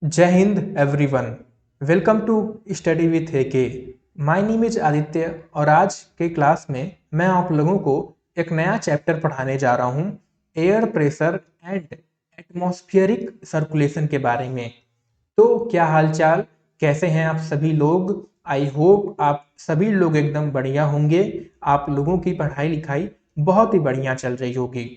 जय हिंद everyone. Welcome to study with K. My name is Aditya और आज के क्लास में मैं आप लोगों को एक नया चैप्टर पढ़ाने जा रहा हूं, air pressure and atmospheric circulation के बारे में। तो क्या हालचाल, कैसे हैं आप सभी लोग? आई होप आप सभी लोग एकदम बढ़िया होंगे। आप लोगों की पढ़ाई लिखाई बहुत ही बढ़िया चल रही होगी।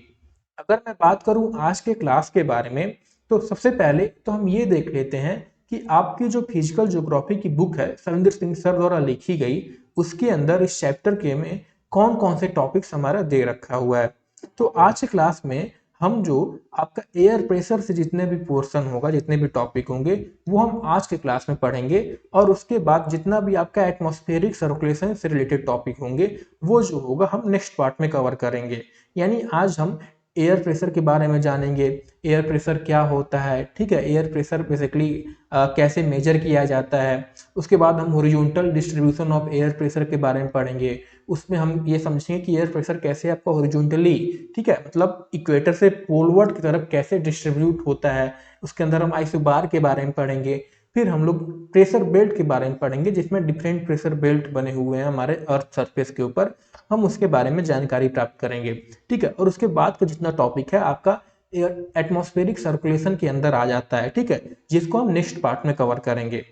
अगर मैं बात करूं आज के क्लास के बारे में, तो सबसे पहले तो हम ये देख लेते हैं कि आपकी जो फिजिकल ज्योग्राफी की बुक है सविंदर सिंह सर द्वारा लिखी गई, उसके अंदर इस चैप्टर के में कौन कौन से टॉपिक्स हमारा दे रखा हुआ है। तो आज के क्लास में हम जो आपका एयर प्रेशर से जितने भी पोर्शन होगा, जितने भी टॉपिक होंगे, वो हम आज के क्लास में पढ़ेंगे। और उसके बाद जितना भी आपका एटमॉस्फेरिक सर्कुलेशन से रिलेटेड टॉपिक होंगे, वो जो होगा हम नेक्स्ट पार्ट में कवर करेंगे। यानी आज हम एयर प्रेशर के बारे में जानेंगे, एयर प्रेशर क्या होता है, ठीक है, एयर प्रेशर बेसिकली कैसे मेजर किया जाता है। उसके बाद हम horizontal distribution of air pressure के बारे में पढ़ेंगे। उसमें हम ये समझेंगे कि एयर प्रेशर कैसे आपका हॉरिजॉन्टली, ठीक है, मतलब इक्वेटर से पोलवर्ड की तरफ कैसे डिस्ट्रीब्यूट होता है। उसके अंदर हम आइसोबार के बारे में पढ़ेंगे। फिर हम लोग प्रेशर बेल्ट के बारे में पढ़ेंगे, जिसमें डिफरेंट प्रेशर बेल्ट बने हुए हैं हमारे अर्थ सरफेस के ऊपर। हम उसके बारे में जानकारी प्राप्त करेंगे, ठीक है। और उसके बाद का जितना टॉपिक है आपका एटमॉस्फेरिक सर्कुलेशन के अंदर आ जाता है, ठीक है, जिसको हम नेक्स्ट पार्ट में कवर करेंगे।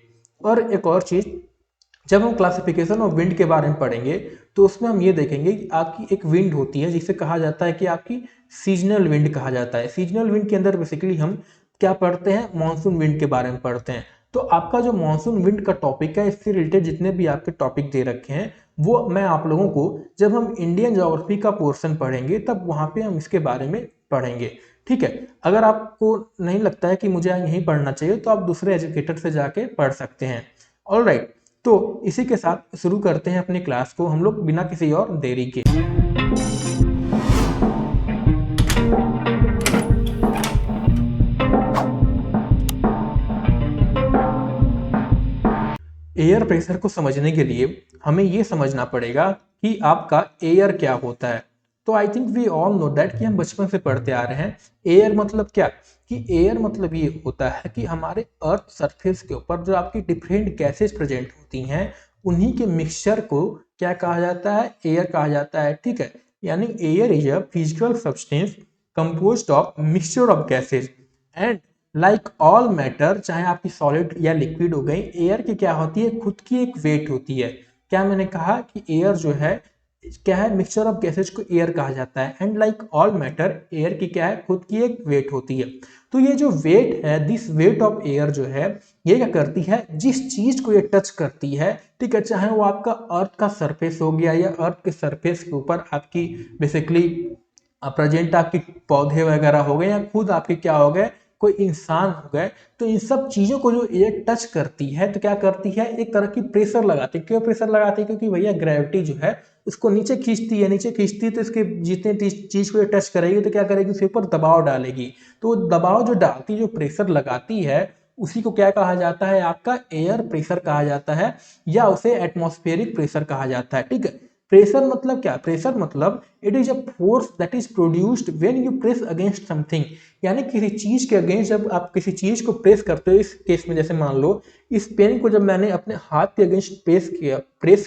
और एक और चीज, जब हम क्लासिफिकेशन ऑफ विंड के बारे में पढ़ेंगे, तो उसमें हम ये देखेंगे कि आपकी एक विंड होती है जिसे कहा जाता है कि आपकी सीजनल विंड कहा जाता है। सीजनल विंड के अंदर बेसिकली हम क्या पढ़ते हैं, मानसून विंड के बारे में पढ़ते हैं। तो आपका जो मानसून विंड का टॉपिक है, इससे रिलेटेड जितने भी आपके टॉपिक दे रखे हैं, वो मैं आप लोगों को जब हम इंडियन ज्योग्राफी का पोर्शन पढ़ेंगे तब वहां पे हम इसके बारे में पढ़ेंगे, ठीक है। अगर आपको नहीं लगता है कि मुझे यहीं पढ़ना चाहिए, तो आप दूसरे एजुकेटर से जाके पढ़ सकते हैं। ऑलराइट, तो इसी के साथ शुरू करते हैं अपनी क्लास को हम लोग बिना किसी और देरी के। एयर प्रेशर को समझने के लिए हमें यह समझना पड़ेगा कि आपका एयर क्या होता है। तो I think we all know that कि हम बचपन से पढ़ते आ रहे हैं। एयर मतलब क्या, कि एयर मतलब ये होता है कि हमारे अर्थ सरफेस के ऊपर जो आपकी डिफरेंट गैसेस प्रेजेंट होती हैं, उन्हीं के मिक्सचर को क्या कहा जाता है, एयर कहा जाता है, ठीक है। यानी air is a physical substance composed of mixture of gases and like all matter, चाहे आपकी सॉलिड या लिक्विड हो गई, एयर की क्या होती है, खुद की एक वेट होती है। क्या मैंने कहा कि एयर जो है क्या है, मिक्सचर ऑफ गैसेज को एयर कहा जाता है। And like all matter, air की क्या है, खुद की एक वेट होती है। तो ये जो वेट है, दिस वेट ऑफ एयर जो है, ये क्या करती है, जिस चीज को ये टच करती है, ठीक है, चाहे वो आपका अर्थ का सरफेस हो गया या अर्थ के सरफेस के ऊपर आपकी बेसिकली प्रेजेंट आपके पौधे वगैरह हो गए या खुद आपके क्या हो गए, कोई इंसान हो गए, तो इन सब चीजों को जो एयर टच करती है, तो क्या करती है, एक तरह की प्रेशर लगाती है। क्यों प्रेशर लगाती है? क्योंकि भैया ग्रेविटी जो है उसको नीचे खींचती है, नीचे खींचती है, तो इसके जितने चीज को ये टच करेगी तो क्या करेगी, उसके ऊपर दबाव डालेगी। तो दबाव जो डालती, जो प्रेशर लगाती है, उसी को क्या कहा जाता है, आपका एयर प्रेशर कहा जाता है, या उसे एटमॉस्फेरिक प्रेशर कहा जाता है, ठीक है। प्रेशर मतलब क्या, प्रेशर मतलब it is a force that is produced when you press against something. यानी किसी चीज के अगेंस्ट जब आप किसी चीज को प्रेस करते हो, इस केस में जैसे मान लो इस पेन को जब मैंने अपने हाथ के अगेंस्ट प्रेस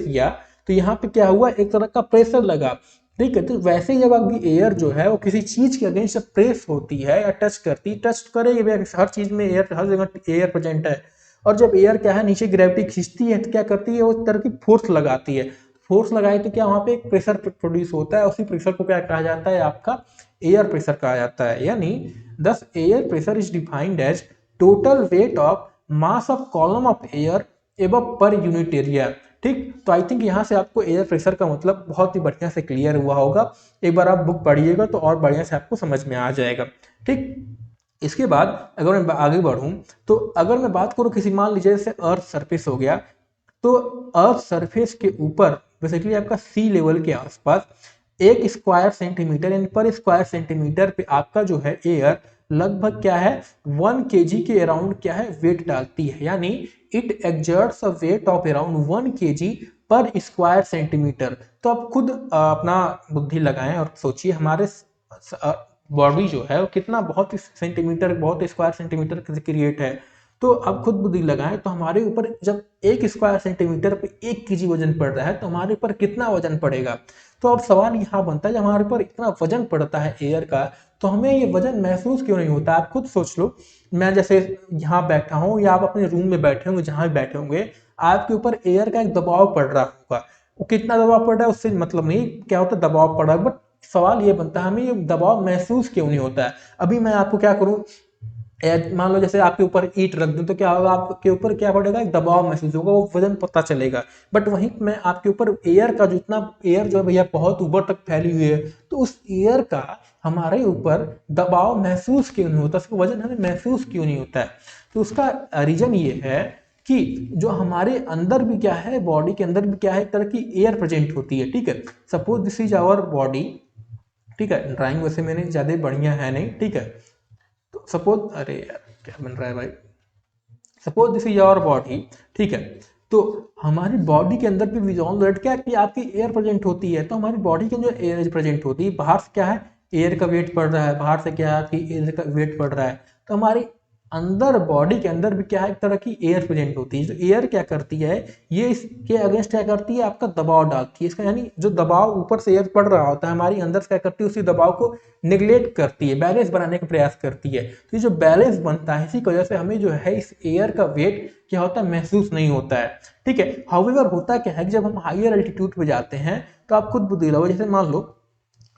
किया, तो यहाँ पे क्या हुआ, एक तरह का प्रेशर लगा, ठीक है। तो वैसे ही जब आपकी एयर जो है वो किसी चीज के अगेंस्ट जब प्रेस होती है या टच करेगी, हर चीज में एयर, हर जगह एयर प्रेजेंट है। और जब एयर क्या है, नीचे ग्रेविटी खींचती है, तो क्या करती है, वो तरह की फोर्स लगाती है। फोर्स लगाए तो क्या, वहां पे एक प्रेशर प्रोड्यूस होता है, उसी प्रेशर को क्या कहा जाता है, आपका एयर प्रेशर कहा जाता है। यानी this air pressure is defined as total weight of mass of column of air above per unit area, ठीक। तो आई थिंक यहाँ से आपको एयर प्रेशर का मतलब बहुत ही बढ़िया से क्लियर हुआ होगा। एक बार आप बुक पढ़िएगा तो और बढ़िया से आपको समझ में आ जाएगा, ठीक। इसके बाद अगर मैं आगे बढ़ूं, तो अगर मैं बात करूं किसी, मान लीजिए जैसे अर्थ सरफेस हो गया, तो अर्थ सरफेस के ऊपर बेसिकली आपका सी लेवल के आसपास एक स्क्वायर सेंटीमीटर, यानी पर स्क्वायर सेंटीमीटर पे आपका जो है एयर लगभग क्या है, 1 kg के अराउंड क्या है, वेट डालती है। यानी it exerts a weight of around 1 kg पर स्क्वायर सेंटीमीटर। तो आप खुद अपना बुद्धि लगाएं और सोचिए हमारे बॉडी जो है वो कितना, बहुत सेंटीमीटर, बहुत स्क्वायर सेंटीमीटर क्रिएट है। तो आप खुद बुद्धि लगाएं, तो हमारे ऊपर जब 1 स्क्वायर सेंटीमीटर पे 1 kg वजन पड़ रहा है तो हमारे ऊपर कितना वजन पड़ेगा। तो अब सवाल यहाँ बनता है, जब हमारे ऊपर इतना वजन पड़ता है एयर का, तो हमें ये वजन महसूस क्यों नहीं होता। आप खुद सोच लो, मैं जैसे यहाँ बैठा हूँ या आप अपने रूम में बैठे होंगे, जहाँ भी बैठे होंगे, आपके ऊपर एयर का एक दबाव पड़ रहा होगा। वो कितना दबाव पड़ रहा है उससे मतलब नहीं, क्या होता है दबाव पड़ रहा है, बट सवाल ये बनता है हमें ये दबाव महसूस क्यों नहीं होता है। अभी मैं आपको क्या करूँ, मान लो जैसे आपके ऊपर ईंट रख दूं, तो क्या होगा, आपके ऊपर क्या पड़ेगा, एक दबाव महसूस होगा, वो वजन पता चलेगा। बट वहीं मैं आपके ऊपर एयर का, जो इतना एयर जो है भैया बहुत ऊपर तक फैली हुई है, तो उस एयर का हमारे ऊपर दबाव महसूस क्यों नहीं होता, उसका वजन हमें महसूस क्यों नहीं होता है। तो उसका रीजन ये है कि जो हमारे अंदर भी क्या है, बॉडी के अंदर भी क्या है, एक तरह की एयर प्रेजेंट होती है। ठीक है, suppose this is our body. ठीक है, ड्राइंग वैसे मैंने ज्यादा बढ़िया है नहीं। ठीक है, तो सपोज, अरे यार क्या बन रहा है भाई, suppose this is our body. ठीक है, तो हमारी बॉडी के अंदर भी विजॉन रेट क्या है कि आपकी एयर प्रेजेंट होती है। तो हमारी बॉडी के अंदर एयर प्रेजेंट होती है, बाहर से क्या है, एयर का वेट पड़ रहा है, बाहर से क्या है आपकी एयर का वेट पड़ रहा है। तो हमारी अंदर बॉडी के अंदर भी क्या है, एक तरह की एयर प्रेजेंट होती है। जो एयर क्या करती है, ये इसके अगेंस्ट क्या करती है, आपका दबाव डालती है। इसका यानी जो दबाव ऊपर से एयर पड़ रहा होता है, हमारी अंदर से क्या करती है, उसी दबाव को निगलेक्ट करती है, बैलेंस बनाने का प्रयास करती है। तो ये जो बैलेंस बनता है, इसी की वजह से हमें जो है इस एयर का वेट क्या होता है, महसूस नहीं होता है। ठीक है, हाउएवर होता क्या है कि जब हम हायर एल्टीट्यूड पे जाते हैं, तो आप खुद बुद्धि लगाओ, जैसे मान लो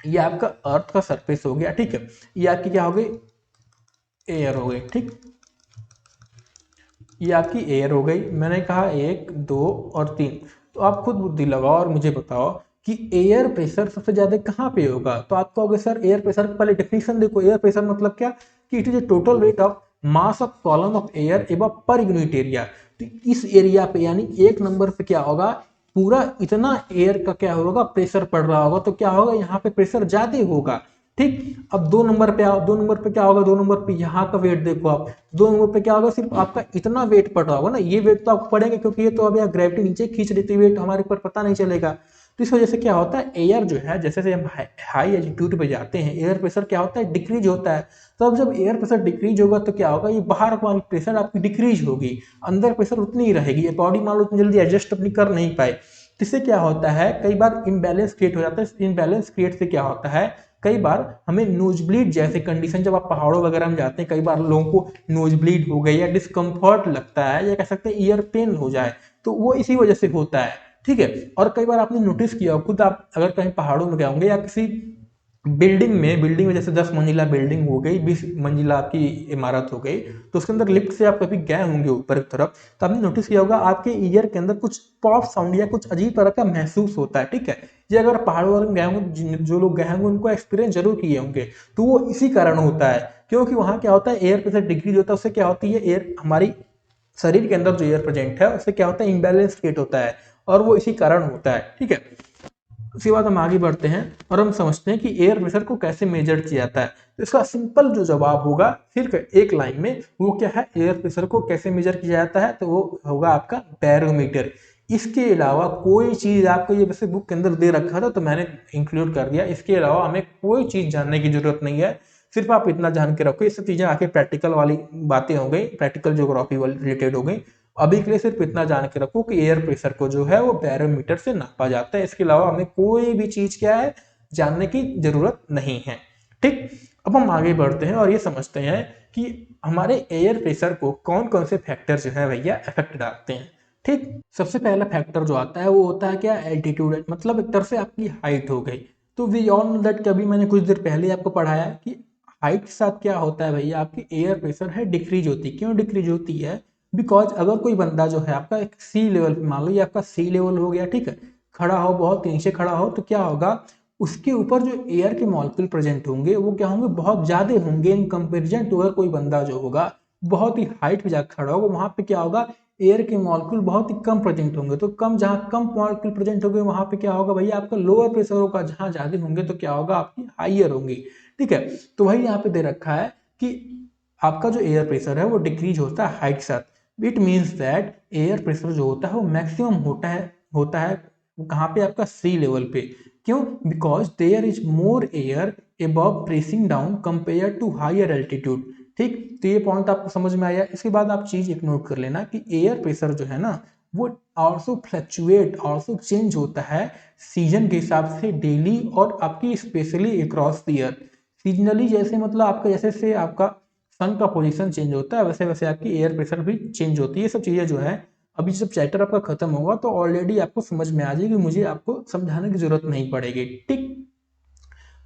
ये आपका अर्थ का सरफेस हो गया। ठीक है, ये आपकी क्या हो गई, एयर हो गई। ठीक, ये आपकी एयर हो गई। मैंने कहा 1 2 और 3। तो आप खुद बुद्धि लगाओ और मुझे बताओ कि एयर प्रेशर सबसे ज्यादा कहाँ पे होगा। तो आप कहोगे सर एयर प्रेशर का पहले डेफिनेशन देखो। एयर प्रेशर मतलब क्या, कि it is a total weight of mass of column of air above per unit area. तो इस एरिया पे यानी 1 नंबर पे क्या होगा, पूरा इतना एयर का क्या होगा, प्रेशर पड़ रहा होगा, तो क्या होगा, यहाँ पे प्रेशर ज्यादा होगा। ठीक, अब 2 नंबर पे आओ, 2 नंबर पे क्या होगा, 2 नंबर पे यहाँ का वेट देखो आप, 2 नंबर पे क्या होगा, सिर्फ आपका इतना वेट पड़ रहा होगा ना। ये वेट तो आपको पड़ेगा क्योंकि ये तो अब यार ग्रेविटी नीचे खींच लेती है, वेट हमारे ऊपर पता नहीं चलेगा। तो इस वजह से क्या होता है, एयर जो है जैसे जैसे हम हाई एल्टीट्यूड पे जाते हैं, एयर प्रेशर क्या होता है, डिक्रीज होता है। तो अब जब एयर प्रेशर डिक्रीज होगा तो क्या होगा, ये बाहर वाली प्रेशर आपकी डिक्रीज होगी, अंदर प्रेशर उतनी ही रहेगी। ये बॉडी मान लो उतनी जल्दी एडजस्ट अपनी कर नहीं पाए। इससे क्या होता है, कई बार इम्बैलेंस क्रिएट हो जाता है। इम्बैलेंस क्रिएट से क्या होता है, कई बार हमें नोज ब्लीड जैसे कंडीशन, जब आप पहाड़ों वगैरह में जाते हैं, कई बार लोगों को नोज ब्लीड हो गई या डिस्कम्फर्ट लगता है या कह सकते हैं ईयर पेन हो जाए, तो वो इसी वजह से होता है। ठीक है, और कई बार आपने नोटिस किया खुद, आप अगर कहीं पहाड़ों में गए होंगे या किसी बिल्डिंग में जैसे 10 मंजिला बिल्डिंग हो गई, 20 मंजिला आपकी इमारत हो गई, तो उसके अंदर लिफ्ट से आप कभी गए होंगे ऊपर की तरफ, तो आपने नोटिस किया होगा आपके ईयर के अंदर कुछ पॉप साउंड या कुछ अजीब तरह का महसूस होता है। ठीक है, ये अगर पहाड़ों वाले में गए होंगे, जो लोग गए होंगे उनको एक्सपीरियंस जरूर किए होंगे। तो वो इसी कारण होता है, क्योंकि वहां क्या होता है, एयर प्रेशर डिक्रीज होता है, उससे क्या होती है, एयर हमारी शरीर के अंदर जो एयर प्रेजेंट है उससे क्या होता है, इम्बैलेंस क्रिएट होता है, और वो इसी कारण होता है। ठीक है, उसके बाद हम आगे बढ़ते हैं और हम समझते हैं कि एयर प्रेशर को कैसे मेजर किया जाता है। तो इसका सिंपल जो जवाब होगा सिर्फ एक लाइन में, वो क्या है, एयर प्रेशर को कैसे मेजर किया जाता है, तो वो होगा आपका बैरोमीटर। इसके अलावा कोई चीज आपको, ये वैसे बुक के अंदर दे रखा था तो मैंने इंक्लूड कर दिया, इसके अलावा हमें कोई चीज जानने की जरूरत नहीं है। सिर्फ आप इतना जान के रखो, ये सब चीजें आके प्रैक्टिकल वाली बातें हो गई, प्रैक्टिकल ज्योग्राफी वाली रिलेटेड हो गई। अभी के लिए सिर्फ इतना जान के रखो कि एयर प्रेशर को जो है वो बैरोमीटर से नापा जाता है। इसके अलावा हमें कोई भी चीज क्या है, जानने की जरूरत नहीं है। ठीक, अब हम आगे बढ़ते हैं और ये समझते हैं कि हमारे एयर प्रेशर को कौन कौन से फैक्टर जो है भैया इफेक्ट डालते हैं। ठीक, सबसे पहला फैक्टर जो आता है वो होता है क्या, एल्टीट्यूड, मतलब एक तरह से आपकी हाइट हो गई। तो वी ऑल नो दैट, कभी मैंने कुछ देर पहले आपको पढ़ाया कि हाइट के साथ क्या होता है भैया, आपकी एयर प्रेशर है डिक्रीज होती है। क्यों डिक्रीज होती है, बिकॉज अगर कोई बंदा जो है आपका एक सी लेवल पे, मान लो ये आपका सी लेवल हो गया, ठीक है, खड़ा हो, बहुत नीचे खड़ा हो, तो क्या होगा, उसके ऊपर जो एयर के मॉलिक्यूल प्रेजेंट होंगे वो क्या होंगे, बहुत ज्यादा होंगे इन कंपेरिजन टू। अगर कोई बंदा जो होगा बहुत ही हाइट पे जाकर खड़ा होगा, वहां पे क्या होगा, एयर के मॉलिक्यूल बहुत ही कम प्रेजेंट होंगे। तो कम, जहां कम मॉलिक्यूल प्रेजेंट होंगे वहां पे क्या होगा भैया, आपका लोअर प्रेशर होगा, जहां ज्यादा होंगे तो क्या होगा, आपकी हाइयर होंगी। ठीक है, तो वही यहाँ पे दे रखा है कि आपका जो एयर प्रेशर है वो डिक्रीज होता है हाइट के साथ। It means that air pressure जो होता है वो मैक्सिमम होता है कहाँ पे, आपका सी लेवल पे। क्यों, because there is more air above pressing down compare to higher altitude. ठीक, तो ये पॉइंट आपको समझ में आया। इसके बाद आप चीज एक नोट कर लेना कि एयर प्रेशर जो है ना वो ऑल्सो फ्लक्चुएट, ऑल्सो चेंज होता है सीजन के हिसाब से डेली और आपकी specially across the year. Seasonally जैसे मतलब आपका जैसे से आपका सन का पोजीशन चेंज होता है वैसे वैसे आपकी एयर प्रेशर भी चेंज होती है। ये सब चीज़ें जो है अभी जब चैप्टर आपका खत्म होगा तो ऑलरेडी आपको समझ में आ जाएगी, मुझे आपको समझाने की जरूरत नहीं पड़ेगी। ठीक,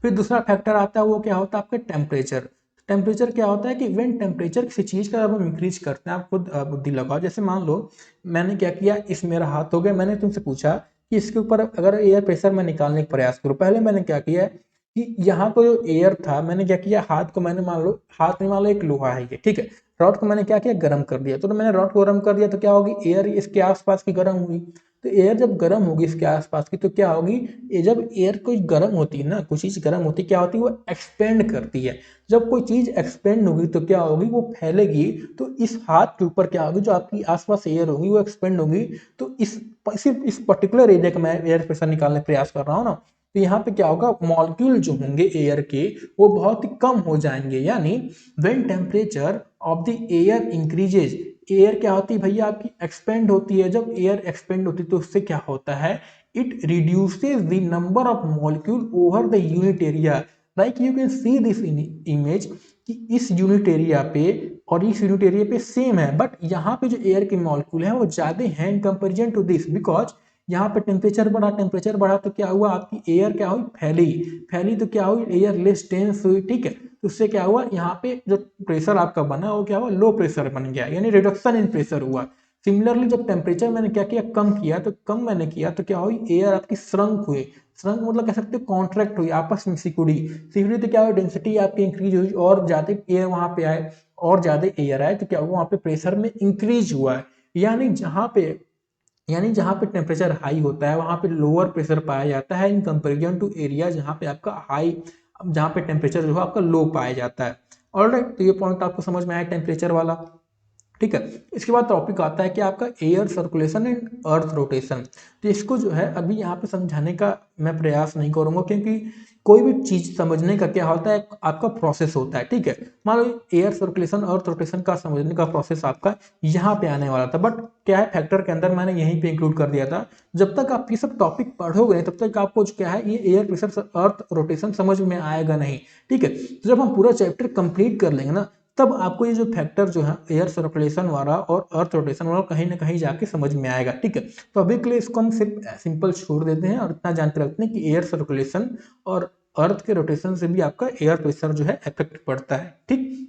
फिर दूसरा फैक्टर आता है वो क्या होता है आपका टेम्परेचर। टेम्परेचर क्या होता है कि व्हेन टेम्परेचर किसी चीज़ का जब हम इंक्रीज करते हैं, आप खुद बुद्धि लगाओ। जैसे मान लो मैंने क्या किया, इस मेरा हाथ हो गया, मैंने तुमसे पूछा कि इसके ऊपर अगर एयर प्रेशर मैं निकालने का प्रयास करूँ, पहले मैंने क्या किया कि यहाँ को जो एयर था मैंने क्या किया, हाथ को मैंने मान लो, हाथ में मान लो एक लोहा है ये, ठीक है, रॉड को मैंने क्या किया, गर्म कर दिया। तो मैंने रॉड को गर्म कर दिया तो क्या होगी, एयर इसके आसपास की गर्म हुई। तो एयर जब गर्म होगी इसके आसपास की तो क्या होगी, ये जब एयर कोई गर्म होती है ना, कोई चीज गर्म होती है क्या होती है, वो एक्सपेंड करती है। जब कोई चीज एक्सपेंड होगी तो क्या होगी, वो फैलेगी। तो इस हाथ के ऊपर क्या होगी, जो आपकी आसपास एयर होगी वो एक्सपेंड होगी। तो सिर्फ इस पर्टिकुलर एरिया का मैं एयर प्रेशर निकालने का प्रयास कर रहा हूँ ना, तो यहाँ पे क्या होगा, मॉलिक्यूल जो होंगे एयर के वो बहुत ही कम हो जाएंगे। यानी when temperature of the air increases, air क्या होती है भैया आपकी एक्सपेंड होती है। जब एयर एक्सपेंड होती है तो उससे क्या होता है, it reduces the number of molecule over the unit area. Like you can see this image कि इस यूनिट एरिया पे और इस यूनिट एरिया पे सेम है, बट यहाँ पे जो एयर के मॉलिक्यूल है वो ज्यादा है in comparison to this, because यहाँ पे टेम्परेचर बढ़ा, टेम्परेचर बढ़ा तो क्या हुआ, आपकी एयर क्या हुई, फैली, फैली तो क्या हुई, एयर लेस डेंस हुई। ठीक है, तो उससे क्या हुआ, यहाँ पे जो प्रेशर आपका बना वो क्या हुआ, लो प्रेशर बन गया, यानी रिडक्शन इन प्रेशर हुआ। सिमिलरली जब टेम्परेचर मैंने क्या किया, कम किया, तो कम मैंने किया तो क्या हुई, एयर आपकी श्रंक हुई। श्रंक मतलब कह सकते हो कॉन्ट्रैक्ट हुई, आपस में सिकुड़ी, सिकुड़ी तो क्या हुई, डेंसिटी आपकी इंक्रीज हुई और ज्यादा एयर वहां पे आए, और ज्यादा एयर आए तो क्या हुआ, वहां पे प्रेशर में इंक्रीज हुआ है। यानी जहाँ पे टेम्परेचर हाई होता है वहां पे लोअर प्रेशर पाया जाता है इन कंपेरिजन टू एरिया जहाँ पे आपका हाई, जहाँ पे टेम्परेचर जो है आपका लो पाया जाता है। ऑलराइट, तो ये पॉइंट आपको समझ में आया टेम्परेचर वाला। ठीक है, इसके बाद टॉपिक आता है कि आपका air circulation and earth rotation. तो इसको जो है अभी यहाँ पे समझाने का मैं प्रयास नहीं करूंगा, क्योंकि कोई भी चीज समझने का क्या होता है, आपका प्रोसेस होता है। ठीक है, मान लो एयर सर्कुलेशन अर्थ रोटेशन का समझने का प्रोसेस आपका यहाँ पे आने वाला था, बट क्या है, फैक्टर के अंदर मैंने यहीं पे इंक्लूड कर दिया था। जब तक आप ये सब टॉपिक पढ़ोगे तब तक आपको जो क्या है, ये एयर प्रेशर अर्थ रोटेशन समझ में आएगा नहीं। ठीक है, तो जब हम पूरा चैप्टर कंप्लीट कर लेंगे ना, तब आपको ये जो फैक्टर जो है एयर सर्कुलेशन वाला और अर्थ रोटेशन वाला कहीं ना कहीं जाके समझ में आएगा। ठीक है, तो अभी के लिए इसको हम सिर्फ सिंपल छोड़ देते हैं और इतना जानते रखते हैं कि एयर सर्कुलेशन और अर्थ के रोटेशन से भी आपका एयर प्रेशर जो है इफेक्ट पड़ता है। ठीक,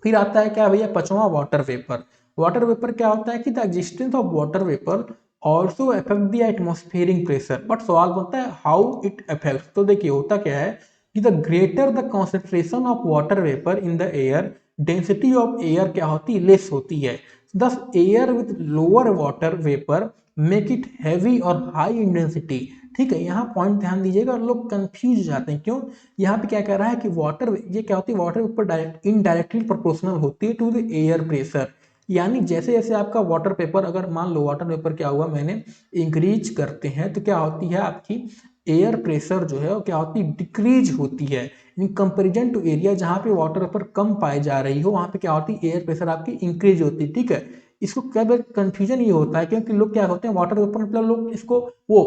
फिर आता है क्या भैया, पांचवा वाटर वेपर। वाटर वेपर क्या होता है कि the existence of water vapour also affect the atmospheric pressure. But सवाल बनता है हाउ इट अफेक्ट। तो देखिए होता क्या है कि the greater the concentration of water vapour in the air, density of air क्या होती है, लेस होती है। दस air with lower water vapour make it heavy और हाई इन डेंसिटी। ठीक है, यहाँ पॉइंट ध्यान दीजिएगा, लोग कंफ्यूज हो जाते हैं। क्यों, यहाँ पे क्या कह रहा है कि वाटर, ये क्या होती है, water vapour direct indirectly proportional होती है टू द एयर प्रेशर। यानी जैसे जैसे आपका वाटर पेपर, अगर मान लो वाटर पेपर क्या हुआ, मैंने इंक्रीज करते हैं तो क्या होती है आपकी एयर प्रेशर जो है वो क्या होती है, डिक्रीज होती है इन कंपेरिजन टू एरिया जहाँ पे वाटर वेपर कम पाई जा रही हो, वहां पे क्या होती है, एयर प्रेशर आपकी इंक्रीज होती है। ठीक है, इसको क्या कंफ्यूजन ये होता है क्योंकि लोग क्या होते हैं, वाटर वेपर मतलब लोग इसको वो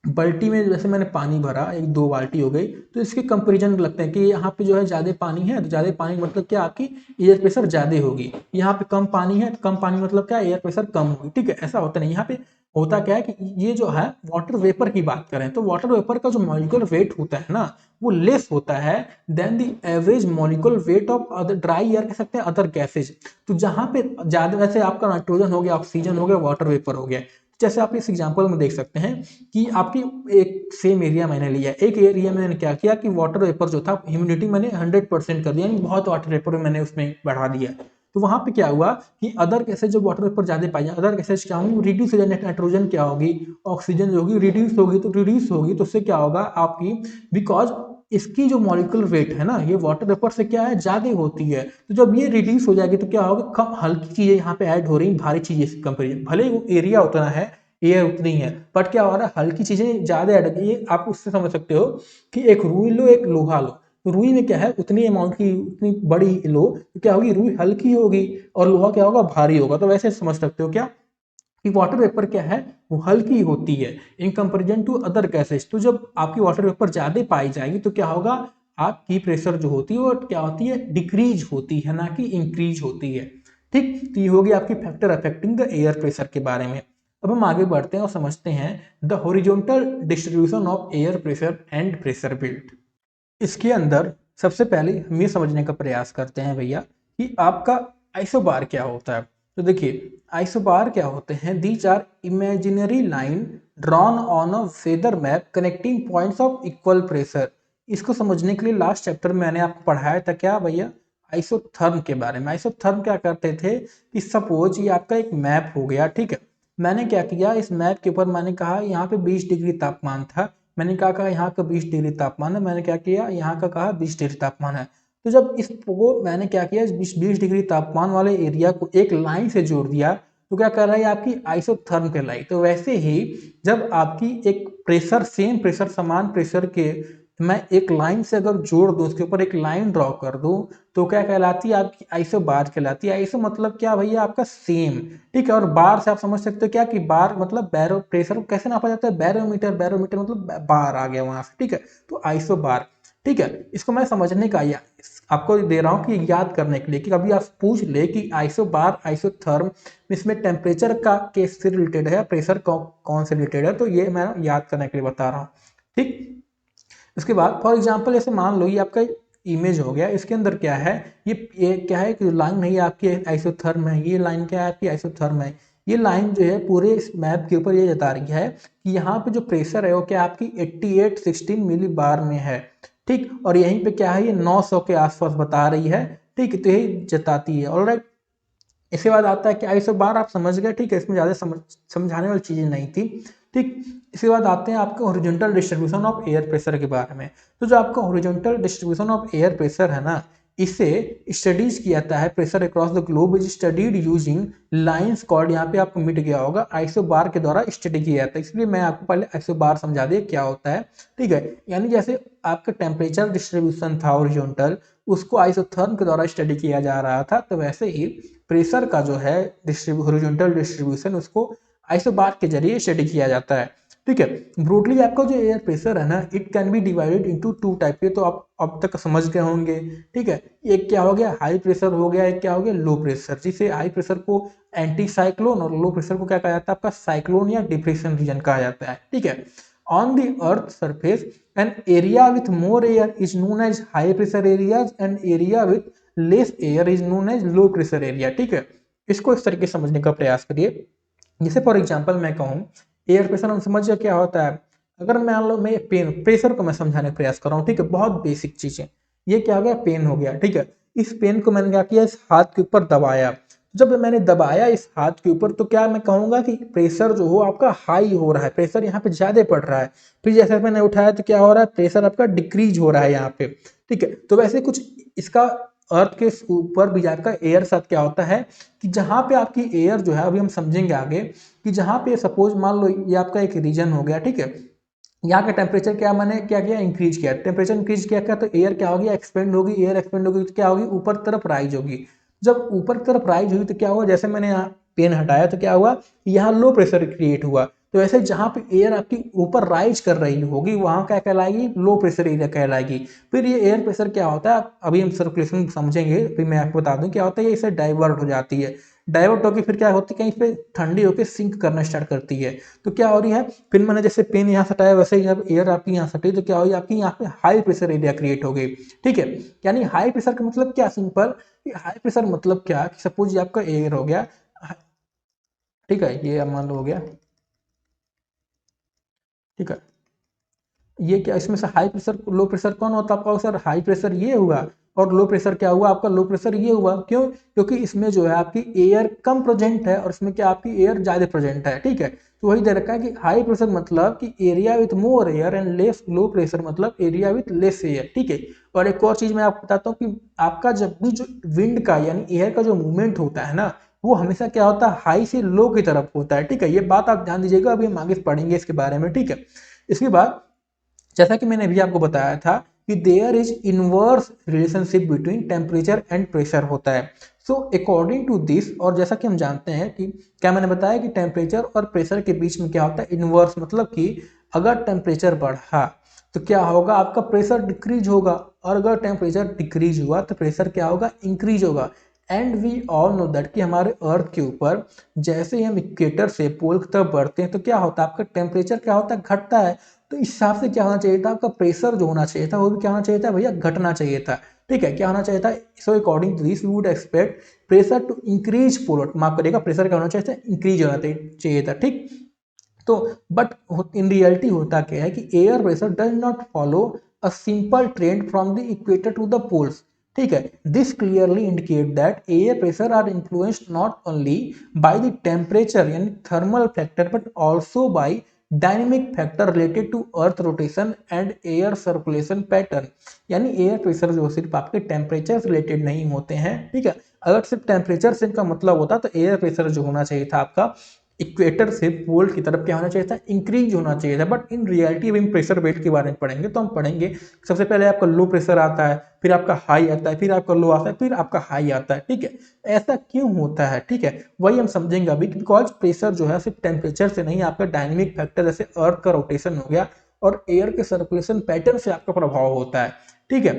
बाल्टी में, जैसे मैंने पानी भरा, एक दो बाल्टी हो गई, तो इसके कंपैरिजन लगते हैं कि यहाँ पे जो है ज्यादा पानी है तो ज्यादा पानी मतलब क्या, आपकी एयर प्रेशर ज्यादा होगी। यहाँ पे कम पानी है तो कम पानी मतलब क्या, एयर प्रेशर कम होगी। ठीक है, ऐसा होता नहीं। यहाँ पे होता क्या है कि ये जो है वाटर वेपर की बात करें तो वाटर वेपर का जो मॉलिक्यूलर वेट होता है ना वो लेस होता है then the average molecular weight of other dry air, कह सकते हैं अदर गैसेज। तो जहाँ पे ज्यादा, वैसे आपका नाइट्रोजन हो गया, ऑक्सीजन हो गया, वाटर वेपर हो गया। जैसे आप इस एग्जांपल में देख सकते हैं कि आपकी एक सेम एरिया मैंने लिया, एक एरिया में मैंने क्या किया कि वाटर वेपर जो था ह्यूमिडिटी मैंने 100% कर दिया, यानी बहुत वाटर वेपर मैंने उसमें बढ़ा दिया। तो वहां पे क्या हुआ कि अदर गैसेज जो वाटर वेपर ज्यादा पाई जाए, अदर गैसेज क्या होंगी, रिड्यूस हो जाए, नाइट्रोजन क्या होगी, ऑक्सीजन जो होगी रिड्यूस होगी। तो रिड्यूस होगी तो उससे क्या होगा आपकी, बिकॉज इसकी जो मॉलिक्यूलर वेट है ना, ये वाटर वेपर से क्या है, ज्यादा होती है। तो जब ये रिड्यूस हो जाएगी तो क्या होगा, कम हल्की चीजें यहाँ पे ऐड हो रही हैं भारी चीजें से कंपेरिजन, भले वो एरिया उतना है, एयर उतनी है, बट क्या हो रहा है, हल्की चीजें ज्यादा ऐड, ये आप उससे समझ सकते हो कि एक रुई लो एक लोहा लो, तो रुई में क्या है, उतनी अमाउंट की उतनी बड़ी लो तो क्या होगी, रुई हल्की होगी और लोहा क्या होगा, भारी होगा। तो वैसे समझ सकते हो क्या कि वाटर वेपर क्या है, वो हल्की होती है in comparison to other gases. तो जब आपकी वाटर वेपर ज्यादा पाई जाएगी तो क्या होगा, आपकी प्रेशर जो होती है वो क्या होती है, डिक्रीज होती है, ना कि इंक्रीज होती है। ठीक, तो ये होगी आपकी factor affecting the air pressure के बारे में। अब हम आगे बढ़ते हैं और समझते हैं the horizontal distribution of air pressure and pressure built. इसके अंदर सबसे पहले हम ये समझने का प्रयास करते हैं भैया कि आपका आइसोबार क्या होता है। तो देखिए आइसोबार क्या होते हैं, these are imaginary line drawn on a weather map connecting points of equal pressure. इसको समझने के लिए लास्ट चैप्टर में मैंने आपको पढ़ाया था क्या भैया, आइसोथर्म के बारे में। आइसोथर्म क्या करते थे कि सपोज ये आपका एक मैप हो गया, ठीक है। मैंने क्या किया, इस मैप के ऊपर मैंने कहा यहाँ पे 20 डिग्री तापमान था, मैंने क्या कहा यहाँ का 20 डिग्री तापमान है, मैंने क्या किया यहाँ का कहा 20 डिग्री तापमान है। तो जब इसको मैंने क्या किया, 20 डिग्री तापमान वाले एरिया को एक लाइन से जोड़ दिया तो क्या कर रहा है, आपकी आइसोथर्म कहलाई। तो वैसे ही जब आपकी एक प्रेशर, सेम प्रेशर, समान प्रेशर के मैं एक लाइन से अगर जोड़ दूं, उसके ऊपर एक लाइन ड्रॉ कर दूं, तो क्या कहलाती है, आपकी आइसो बार कहलाती है। आइसो मतलब क्या भैया, आपका सेम, ठीक है। और बार से आप समझ सकते हो क्या कि बार मतलब बैरो, प्रेशर को कैसे नापा जाता है, बैरोमीटर, बैरोमीटर मतलब बार आ गया वहां से, ठीक है। तो आइसो बार, ठीक है। इसको मैं समझने का या आपको दे रहा हूँ कि याद करने के लिए, कि कभी आप पूछ ले कि आइसो बार आइसोथर्म इसमें टेम्परेचर का केस से रिलेटेड है या प्रेशर कौन से रिलेटेड है, तो ये मैं याद करने के लिए बता रहा हूँ, ठीक। इसके बाद फॉर एग्जांपल ऐसे मान लो ये आपका इमेज हो गया, इसके अंदर क्या है, ये क्या है कि लाइन नहीं आपकी आइसोथर्म है, ये लाइन क्या है आपकी आइसोथर्म है। ये लाइन जो है पूरे इस मैप के ऊपर ये जता रही है कि यहाँ पे जो प्रेशर है वो क्या आपकी 8816 मिली बार में है, ठीक। और यहीं पे क्या है, ये 900 के आसपास बता रही है, ठीक। तो यही जताती है, ऑलराइट। इसके बाद आता है कि आइसो बार, आप समझ गए, ठीक है। इसमें ज्यादा समझाने वाली चीजें नहीं थी, ठीक। इसके बाद आते हैं आपके horizontal distribution of air pressure के बारे में। तो जो आपका horizontal distribution of air pressure है ना, इसे स्टडीज किया जाता है, pressure across the globe is studied using lines called, यहाँ पे आपको मिट गया होगा, आइसो बार के द्वारा स्टडी किया जाता है। इसलिए मैं आपको पहले आइसो बार समझा दिया क्या होता है, ठीक है। यानी जैसे आपका टेम्परेचर डिस्ट्रीब्यूशन था हॉरिजॉन्टल, उसको आइसोथर्म के द्वारा स्टडी किया जा रहा था, तो वैसे ही प्रेशर का जो है हॉरिजॉन्टल डिस्ट्रीब्यूशन, उसको आइसोबार के जरिए स्टडी किया जाता है, ठीक है। ब्रोडली आपका जो एयर प्रेशर है ना, it can be divided into two type के, तो आप अब तक समझ गए होंगे, ठीक है। एक क्या हो गया, हाई प्रेशर हो गया, एक क्या हो गया, लो प्रेशर। जिसे हाई प्रेशर को एंटी साइक्लोन और लो प्रेशर को क्या कहा जाता है, आपका साइक्लोन या डिप्रेशन रीजन कहा जाता है, ठीक है। On the earth surface an area with more air is known as high pressure areas and area with less air is known as low pressure area, ठीक है। इसको इस तरीके से समझने का प्रयास करिए। जैसे फॉर एग्जांपल मैं कहूँ, एयर प्रेशर हम समझिए क्या होता है। अगर मान लो मैं पेन, प्रेशर को मैं समझाने का प्रयास कर रहा हूँ, ठीक है, बहुत बेसिक चीजें। ये क्या हो गया, पेन हो गया, ठीक है। इस पेन को मैंने क्या किया, इस हाथ के ऊपर दबाया। जब मैंने दबाया इस हाथ के ऊपर, तो क्या मैं कहूंगा कि प्रेशर जो हो आपका हाई हो रहा है, प्रेशर यहाँ पे ज्यादा पड़ रहा है। फिर जैसे मैंने उठाया तो क्या हो रहा है, प्रेशर आपका डिक्रीज हो रहा है यहाँ पे, ठीक है। तो वैसे कुछ इसका अर्थ के ऊपर भी आपका एयर साथ क्या होता है कि जहां पे आपकी एयर जो है, अभी हम समझेंगे आगे, कि जहां पे सपोज मान लो ये आपका एक रीजन हो गया, ठीक है। यहाँ का टेम्परेचर क्या, मैंने क्या किया, इंक्रीज किया, टेम्परेचर इंक्रीज किया क्या, तो एयर क्या होगी, एक्सपेंड होगी, एयर एक्सपेंड होगी तो क्या होगी, ऊपर तरफ राइज होगी। जब ऊपर तरफ राइज हुई तो क्या हुआ, जैसे मैंने यहाँ पेन हटाया तो क्या हुआ, यहाँ लो प्रेशर क्रिएट हुआ। तो ऐसे जहां पे एयर आपकी ऊपर राइज कर रही होगी, वहां क्या कहलाएगी, लो प्रेशर एरिया कहलाएगी। फिर ये एयर प्रेशर क्या होता है, अभी हम सर्कुलेशन समझेंगे, फिर मैं आपको बता दूं क्या होता है, ये इसे डाइवर्ट हो जाती है। डाइवर्ट होकर फिर क्या होती है, कहीं पे ठंडी होकर सिंक करना स्टार्ट करती है। तो क्या हो रही है, फिर मैंने जैसे पेन यहाँ सटाया, वैसे ही जब एयर आपकी यहाँ सटी तो क्या होगी, आपकी यहाँ पे हाई प्रेशर एरिया क्रिएट हो गई, ठीक है। यानी हाई प्रेशर का मतलब क्या, सिंपल, हाई प्रेशर मतलब क्या, सपोज ये आपका एयर हो गया, ठीक है, ये मान लो हो गया, ठीक है। ये क्या, इसमें से हाई प्रेशर लो प्रेशर कौन होता है आपका, सर हाई प्रेशर ये हुआ, और लो प्रेशर क्या हुआ आपका, लो प्रेशर ये हुआ। क्यों, क्योंकि इसमें जो है आपकी एयर कम प्रेजेंट है और इसमें क्या आपकी एयर ज्यादा प्रेजेंट है, ठीक है। तो वही दे रखा है कि हाई प्रेशर मतलब कि area with more air and less, low pressure मतलब एरिया विथ लेस एयर, ठीक है। और एक और चीज मैं आपको बताता हूँ कि आपका जब भी जो विंड का यानी एयर का जो मूवमेंट होता है ना, वो हमेशा क्या होता है, हाई से लो की तरफ होता है, ठीक है। ये बात आप ध्यान दीजिएगा, अभी हम आगे पढ़ेंगे इसके बारे में, ठीक है। इसके बाद जैसा कि मैंने अभी आपको बताया था कि there is inverse relationship between temperature and pressure होता है। सो अकॉर्डिंग टू दिस, और जैसा कि हम जानते हैं कि क्या मैंने बताया कि टेम्परेचर और प्रेशर के बीच में क्या होता है, इनवर्स, मतलब कि अगर टेम्परेचर बढ़ा तो क्या होगा, आपका प्रेशर डिक्रीज होगा, और अगर टेम्परेचर डिक्रीज हुआ तो प्रेशर क्या होगा, इंक्रीज होगा। And we all know that कि हमारे अर्थ के ऊपर जैसे ही हम इक्वेटर से पोल की तरफ बढ़ते हैं तो क्या होता है, आपका टेम्परेचर क्या होता है, घटता है। तो इस हिसाब से क्या होना चाहिए था, आपका प्रेशर जो होना चाहिए था वो भी क्या होना चाहिए था भैया, घटना चाहिए था। ठीक है, क्या होना चाहिए था, so according to this we would expect pressure to increase pole, माफ करिएगा, प्रेशर क्या होना चाहिए था, इंक्रीज होना चाहिए था। ठीक, तो बट इन रियलिटी होता क्या है कि air pressure does not follow a simple trend from the equator to the poles. ठीक है, this clearly indicate that air pressure are influenced not only by the temperature यानी thermal factor but also by dynamic factor related to earth rotation and air circulation pattern. यानी air pressure जो सिर्फ आपके temperature से related नहीं होते हैं। ठीक है, अगर सिर्फ टेम्परेचर से इनका मतलब होता तो एयर प्रेशर जो होना चाहिए था आपका इक्वेटर से पोल की तरफ क्या होना चाहिए था, इंक्रीज होना चाहिए था। बट इन रियलिटी हम प्रेशर बेल्ट के बारे में पढ़ेंगे तो हम पढ़ेंगे सबसे पहले आपका लो प्रेशर आता है, फिर आपका हाई आता है, फिर आपका लो आता है, फिर आपका हाई आता है। ठीक है, ऐसा क्यों होता है, ठीक है, वही हम समझेंगे अभी। बिकॉज प्रेशर जो है सिर्फ टेम्परेचर से नहीं, आपका डायनेमिक फैक्टर जैसे अर्थ का रोटेशन हो गया और एयर के सर्कुलेशन पैटर्न से आपका प्रभाव होता है। ठीक है,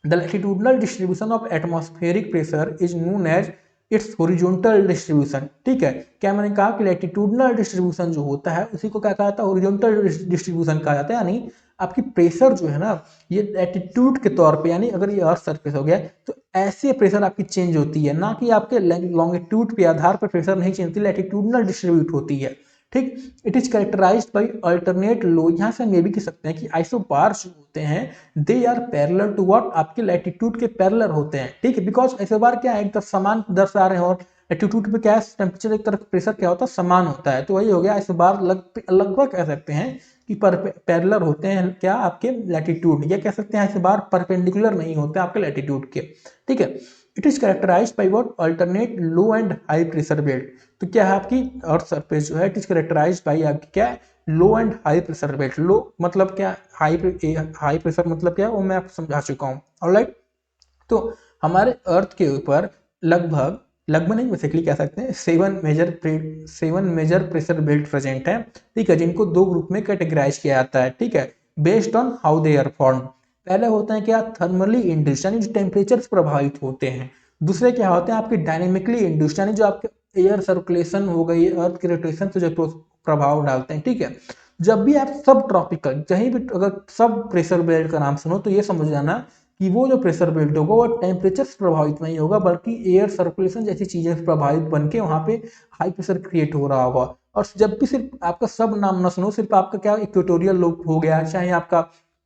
the latitudinal distribution of atmospheric pressure is known as its horizontal distribution. ठीक है, क्या मैंने कहा कि लैटिट्यूडनल डिस्ट्रीब्यूशन जो होता है उसी को क्या कहा जाता है, हॉरिजॉन्टल डिस्ट्रीब्यूशन कहा जाता है। यानी आपकी प्रेशर जो है ना, ये लैटिट्यूड के तौर पे, यानी अगर ये अर्थ सरफेस हो गया तो ऐसे प्रेशर आपकी चेंज होती है, ना कि आपके लॉन्गिट्यूड के आधार पर प्रेशर नहीं चेंज होती, लैटिट्यूडनल डिस्ट्रीब्यूट होती है। ठीक, it is characterised by alternate low. यहाँ से हम ये भी कह सकते हैं कि आइसोबार्स जो होते हैं they are parallel to what, आपके लैटिट्यूड के पैरेलल होते हैं। ठीक है, बिकॉज आइसोबार क्या है, एक तरफ समान दर्शा रहे हैं और लैटिट्यूड पे क्या है, टेम्परेचर एक तरफ प्रेशर क्या होता है, समान होता है। तो वही हो गया आइसोबार, लगभग कह सकते हैं कि पैरेलल होते हैं क्या, आपके लैटिट्यूड, या कह सकते हैं आइसोबार परपेंडिकुलर नहीं होते आपके लैटिट्यूड के। ठीक है, it is characterised by what, alternate low and high pressure belt. तो क्या है, आपकी अर्थ सरफेस जो है इट इज कैरेक्टराइज्ड बाय आपकी क्या है, लो एंड हाई प्रेशर बेल्ट। लो मतलब क्या, हाई प्रेशर मतलब क्या है वो मैं आपको समझा चुका हूँ। ऑलराइट, तो हमारे अर्थ के ऊपर लगभग लगभग नहीं, बेसिकली कह सकते हैं 7 मेजर प्रेशर बेल्ट प्रेजेंट है। ठीक है, जिनको दो ग्रुप में कैटेगराइज किया जाता है। ठीक है, based on how they are form. पहले होते हैं क्या, थर्मली इंड्यूस्ड यानी जो टेम्परेचर से प्रभावित होते हैं। दूसरे क्या होते हैं आपके डायनेमिकली इंड्यूस्ड यानी जो आपके एयर सर्कुलेशन हो गई, अर्थ के रोटेशन से जो प्रभाव डालते हैं। ठीक है, जब भी आप सब ट्रॉपिकल कहीं भी अगर सब प्रेशर बेल्ट का नाम सुनो तो ये समझ जाना कि वो जो प्रेशर बेल्ट होगा वो टेम्परेचर से प्रभावित नहीं होगा, बल्कि एयर सर्कुलेशन जैसी चीजें से प्रभावित बन के वहां पे हाई प्रेशर क्रिएट हो रहा होगा। और जब भी सिर्फ आपका सब नाम न सुनो, सिर्फ आपका क्या इक्वेटोरियल लोब हो गया, चाहे आपका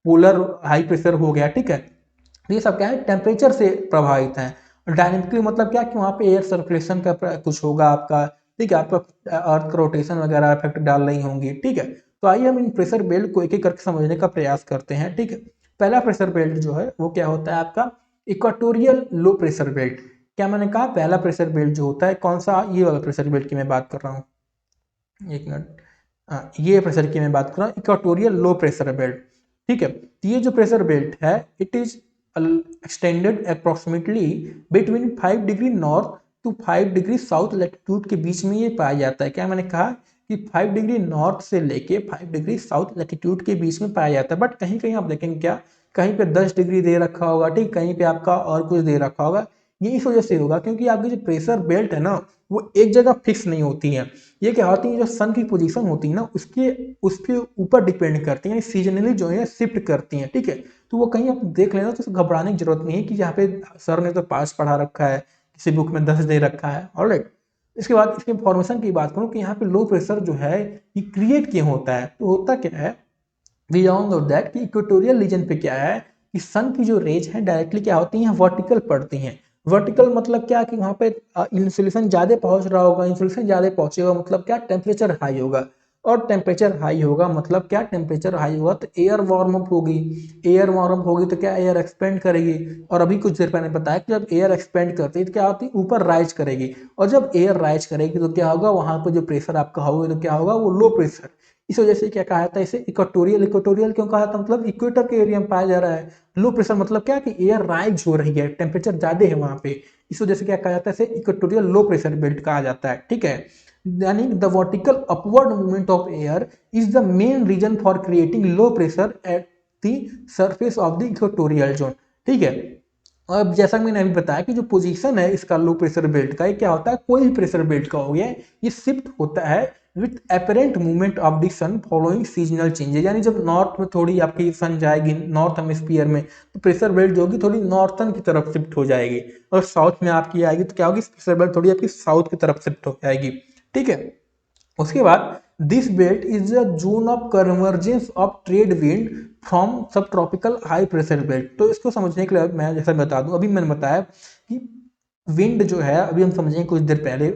पोलर हाई प्रेशर हो गया। ठीक है, तो ये सब क्या है, टेम्परेचर से प्रभावित है। डायनेमिकली मतलब क्या कि वहाँ पे एयर सर्कुलेशन का कुछ होगा आपका। ठीक है, आपका अर्थ का रोटेशन वगैरह इफेक्ट डाल रही होंगी। ठीक है, तो आइए हम इन प्रेशर बेल्ट को एक एक करके समझने का प्रयास करते हैं। ठीक है, पहला प्रेशर बेल्ट जो है वो क्या होता है आपका, इक्वाटोरियल लो प्रेशर बेल्ट। क्या मैंने कहा, पहला प्रेशर बेल्ट जो होता है कौन सा, ये वाला प्रेशर बेल्ट की मैं बात कर रहा हूँ, एक मिनट, ये प्रेशर की मैं बात कर रहा हूँ, इक्वाटोरियल लो प्रेशर बेल्ट। ठीक है, तो ये जो प्रेशर बेल्ट है it is extended approximately between 5 degree north to 5 degree south latitude के बीच में ये पाया जाता है। क्या मैंने कहा कि 5 डिग्री नॉर्थ से लेके 5 डिग्री साउथ लैटिट्यूड के बीच में पाया जाता है। बट कहीं कहीं आप देखेंगे क्या, कहीं पे 10 डिग्री दे रखा होगा, ठीक, कहीं पे आपका और कुछ दे रखा होगा। ये इस वजह से होगा क्योंकि आपकी जो प्रेशर बेल्ट है ना वो एक जगह फिक्स नहीं होती है। ये क्या होती है, जो सन की पोजीशन होती है ना उसके ऊपर डिपेंड करती है, सीजनली जो है शिफ्ट करती हैं। ठीक है, तो वो कहीं आप देख लेना तो घबराने की जरूरत नहीं है कि यहाँ पे सर ने तो 5 पढ़ा रखा है, किसी बुक में 10 दे रखा है। ऑलराइट, इसके बाद इसके फॉर्मेशन की बात करूँ कि यहाँ पे लो प्रेशर जो है ये क्रिएट क्यों होता है, तो होता क्या है, वी ऑल नो दैट कि इक्वेटोरियल रीजन पे क्या है कि सन की जो रेज है डायरेक्टली क्या होती हैं, वर्टिकल पड़ती हैं। वर्टिकल मतलब क्या कि वहाँ पे इंसुलेशन ज़्यादा पहुँच रहा होगा, इंसुलेशन ज़्यादा पहुँचेगा मतलब क्या, टेम्परेचर हाई होगा। और टेम्परेचर हाई होगा मतलब क्या, टेम्परेचर हाई होगा तो एयर वार्म अप होगी, एयर वार्म अप होगी तो क्या, एयर एक्सपेंड करेगी। और अभी कुछ देर पहले बताया कि जब एयर एक्सपेंड करती है तो क्या होती है, ऊपर राइज करेगी। और जब एयर राइज करेगी तो क्या होगा, वहाँ पर जो प्रेशर आपका होगा तो क्या होगा, वो लो प्रेशर इस वजह से क्या कहा जाता है इसे इक्वेटोरियल। इक्वेटोरियल क्यों कहा जाता है, मतलब इक्वेटर के एरिया में पाया जा रहा है। लो प्रेशर मतलब क्या कि एयर राइज हो रही है, टेम्परेचर ज्यादा है वहां पे, इस वजह से क्या कहा जाता है इसे इक्वेटोरियल लो प्रेशर बेल्ट कहा जाता है, ठीक है। यानी the vertical upward movement of air is the main reason for creating low pressure at the surface of the equatorial zone, ठीक है। अब जैसा कि मैंने अभी बताया कि जो पोजीशन है इसका लो प्रेशर बेल्ट का, ये क्या होता है, कोई भी प्रेशर बेल्ट का हो गया, ये शिफ्ट होता है with apparent movement of the sun following seasonal changes. यानी जब नॉर्थ में थोड़ी आपकी सन जाएगी नॉर्थ हेमिस्फीयर में, तो प्रेशर बेल्ट जो होगी थोड़ी नॉर्थन की तरफ शिफ्ट हो जाएगी, और साउथ में आपकी आएगी तो क्या होगी, प्रेशर बेल्ट थोड़ी आपकी साउथ की तरफ शिफ्ट हो जाएगी, ठीक है। उसके बाद this belt is a zone of convergence of trade wind from sub tropical high pressure belt. तो इसको समझने के लिए मैं जैसा बता दूं, अभी मैंने बताया कि विंड जो है, अभी हम समझेंगे कुछ देर पहले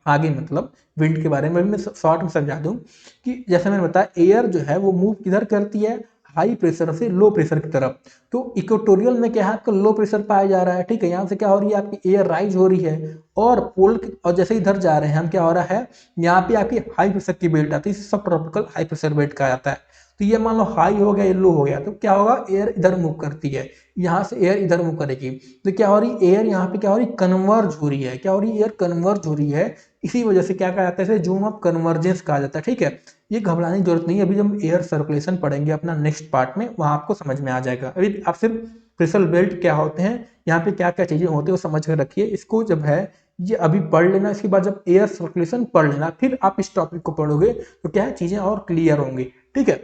आगे, मतलब विंड के बारे में अभी मैं शॉर्ट में समझा दूं कि जैसे मैंने बताया एयर जो है वो मूव किधर करती है, हाई प्रेशर से लो प्रेशर की तरफ। तो इक्वेटोरियल में क्या है, आपका लो प्रेशर पाया जा रहा है, ठीक है। यहाँ से क्या हो रही है, आपकी एयर राइज हो रही है, और और जैसे इधर जा रहे हैं हम, क्या हो रहा है, यहाँ पे आपकी हाई प्रेशर की बेल्ट आती है, सब ट्रॉपिकल हाई प्रेशर बेल्ट कहा जाता है। तो ये मान लो हाई हो गया, ये लो हो गया, तो क्या होगा, एयर इधर मूव करती है, यहाँ से एयर इधर मूव करेगी, तो क्या हो रही, एयर यहाँ पे क्या हो रही, कन्वर्ज हो रही है, क्या हो रही है, एयर कन्वर्ज हो रही है। इसी वजह से क्या कहा जाता है, इसे जोन ऑफ कन्वर्जेंस कहा जाता है, ठीक है। ये घबराने की जरूरत नहीं है, अभी जब एयर सर्कुलेशन पढ़ेंगे अपना नेक्स्ट पार्ट में, वहां आपको समझ में आ जाएगा। अभी आप सिर्फ प्रेशर बेल्ट क्या होते हैं, यहाँ पे क्या क्या चीजें होती है वो समझ कर रखिए, इसको जब है ये अभी पढ़ लेना, इसके बाद जब एयर सर्कुलेशन पढ़ लेना, फिर आप इस टॉपिक को पढ़ोगे तो क्या है, चीजें और क्लियर होंगी, ठीक है।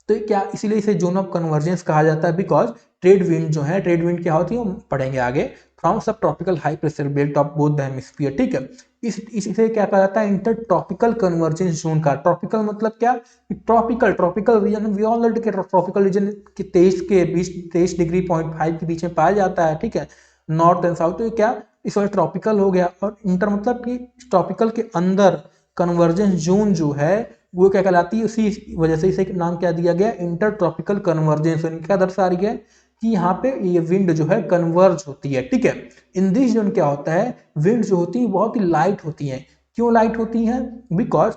तो क्या इसीलिए इसे जोन ऑफ कन्वर्जेंस कहा जाता है, बिकॉज ट्रेड विंड जो है, ट्रेड विंड क्या होती है, हम पढ़ेंगे आगे, from sub tropical high pressure belt of both the hemisphere, ठीक है। इसे क्या कहा जाता है, इंटर ट्रॉपिकल कन्वर्जेंस जोन का। ट्रॉपिकल मतलब क्या, tropical tropical region, we all know के ट्रॉपिकल रीजन के 23 डिग्री 5 के बीच में पाया जाता है, ठीक है, नॉर्थ एंड साउथ। तो क्या इस वजह ट्रॉपिकल हो गया, और इंटर मतलब कि ट्रॉपिकल के अंदर कन्वर्जेंस जोन जो है वो क्या कहलाती है, उसी वजह से इसे नाम क्या दिया गया, इंटर ट्रॉपिकल कन्वर्जेंस। क्या दर्शा रही है कि यहाँ पे ये विंड जो है कन्वर्ज होती है, ठीक है। इन दिस जोन क्या होता है, विंड जो होती है बहुत ही लाइट होती है। क्यों लाइट होती है, बिकॉज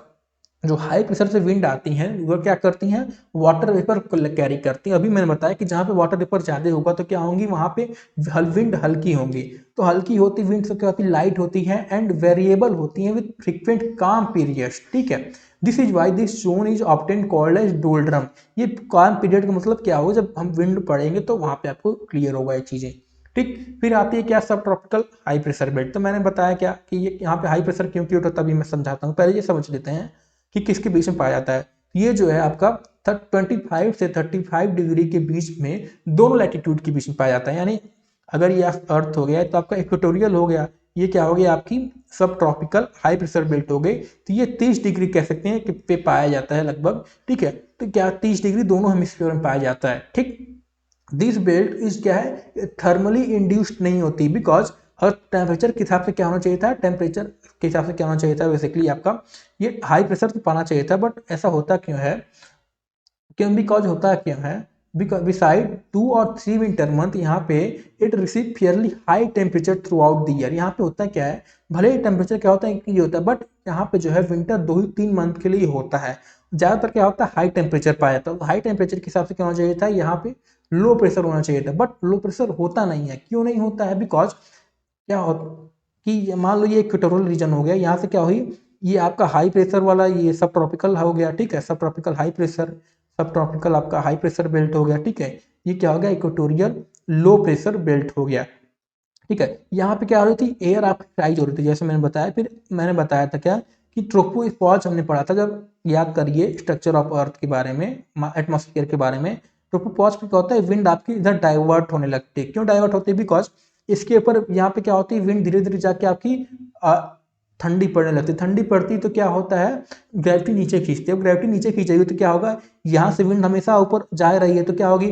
जो हाई प्रेशर से विंड आती हैं वो क्या करती हैं, वाटर वेपर कैरी करती हैं। अभी मैंने बताया कि जहाँ पे वाटर वेपर ज्यादा होगा तो क्या होंगी, वहां पे विंड हल्की होंगी। तो हल्की होती विंड से क्या होती, लाइट होती है एंड वेरिएबल होती है विद फ्रीक्वेंट काम पीरियड्स, ठीक है। This is why this zone is often called as doldrum. ये काम पीरियड का मतलब क्या होगा, जब हम विंड पढ़ेंगे तो वहां पे आपको क्लियर होगा ये चीजें, ठीक। फिर आती है क्या, सब ट्रॉपिकल हाई प्रेशर बेल्ट। तो मैंने बताया क्या कि ये यहाँ पे हाई प्रेशर क्यों क्यों होता है, अभी मैं समझाता हूँ, पहले ये समझ लेते हैं कि किसके बीच में पाया जाता है। ये जो है आपका 25 से 35 डिग्री के बीच में, दोनों लैटिट्यूड के बीच में पाया जाता है। यानी अगर ये अर्थ हो गया तो आपका इक्वेटोरियल हो गया, ये क्या हो गया, आपकी सब ट्रॉपिकल हाई प्रेशर बेल्ट हो गई। तो ये 30 डिग्री कह सकते हैं कि पे पाया जाता है लगभग, ठीक है। तो क्या 30 डिग्री दोनों हेमिस्फीयर में पाया जाता है, ठीक। दिस बेल्ट इज क्या है, थर्मली इंड्यूस्ड नहीं होती, बिकॉज हर टेम्परेचर के हिसाब से क्या होना चाहिए था, टेम्परेचर के हिसाब से क्या होना चाहिए था, बेसिकली आपका ये हाई प्रेशर तो पाना चाहिए था, बट ऐसा होता क्यों है, क्यों, बिकॉज होता क्यों है, बिकॉज बिसाइड 2 और 3 विंटर मंथ यहाँ पे it receive fairly high temperature throughout the year. यहाँ पे होता क्या है, भले ही टेम्परेचर क्या होता है कि होता है, बट यहाँ पे जो है विंटर 2 ही 3 मंथ के लिए होता है। ज्यादातर क्या होता है, हाई टेम्परेचर पाया जाता है। हाई टेम्परेचर के हिसाब से क्या होना चाहिए था, यहाँ पे लो प्रेशर होना चाहिए था, बट लो प्रेशर होता नहीं है। क्यों नहीं होता है, बिकॉज क्या हो कि मान लो ये इक्वेटोरियल रीजन हो गया, यहाँ से क्या हुई, ये आपका हाई प्रेशर वाला ये सब ट्रॉपिकल हो गया, ठीक है, सब ट्रॉपिकल हाई प्रेशर, सब ट्रॉपिकल आपका हाई प्रेशर बेल्ट हो गया, ठीक है। ये क्या हो गया, इक्वेटोरियल लो प्रेशर बेल्ट हो गया, ठीक है। यहाँ पे क्या हो रही थी, एयर आपकी राइज हो रही थी, जैसे मैंने बताया। फिर मैंने बताया था क्या कि ट्रोपोपॉज हमने पढ़ा था, जब याद करिए स्ट्रक्चर ऑफ अर्थ के बारे में, एटमॉस्फेयर के बारे में। ट्रोपोपॉज में क्या होता है, विंड आपकी इधर डाइवर्ट होने लगती है। क्यों डाइवर्ट होती है, बिकॉज इसके ऊपर यहाँ पे क्या होती है, विंड धीरे धीरे जाके आपकी ठंडी पड़ने लगती है। ठंडी पड़ती तो क्या होता है, ग्रेविटी नीचे खींचती है। ग्रेविटी नीचे खींचेगी तो क्या होगा, यहाँ से विंड हमेशा ऊपर जा रही है, तो क्या होगी,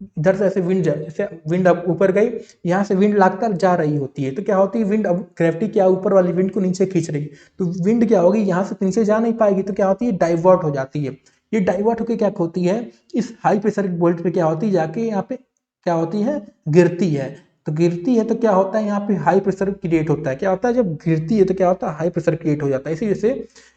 इधर से ऐसे विंड जैसे विंड अब ऊपर गई, यहाँ से विंड लागकर जा रही होती है, तो क्या होती है, विंड अब ग्रेविटी क्या ऊपर वाली विंड को नीचे खींच रही है, तो विंड क्या होगी, यहाँ से नीचे जा नहीं पाएगी, तो क्या होती है, डाइवर्ट हो जाती है। ये डाइवर्ट होकर क्या होती है, इस हाई प्रेशर बेल्ट पे क्या होती है, जाके यहाँ पे क्या होती है, गिरती है। तो गिरती है तो क्या होता है, यहाँ पे हाई प्रेशर क्रिएट होता है। क्या होता है, जब गिरती है तो क्या होता है, हाई प्रेशर क्रिएट हो जाता है। इसी वजह से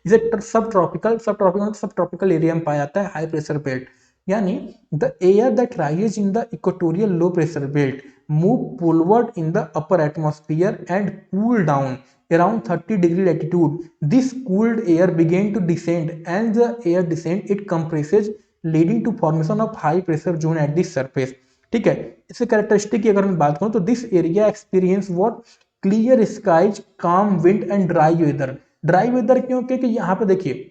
इसे सब ट्रॉपिकल एरिया में पाया जाता है हाई प्रेशर बेल्ट। यानी the air that rises in the equatorial low pressure belt move poleward in the upper atmosphere and cool down around 30 degree latitude. This cooled air began to descend, and the air descent it compresses, leading to formation of high pressure zone at the surface. ठीक है, इसके characteristic की अगर मैं बात करूं तो this area experience what clear skies, calm wind and dry weather. Dry weather क्यों, क्योंकि यहाँ पे देखिए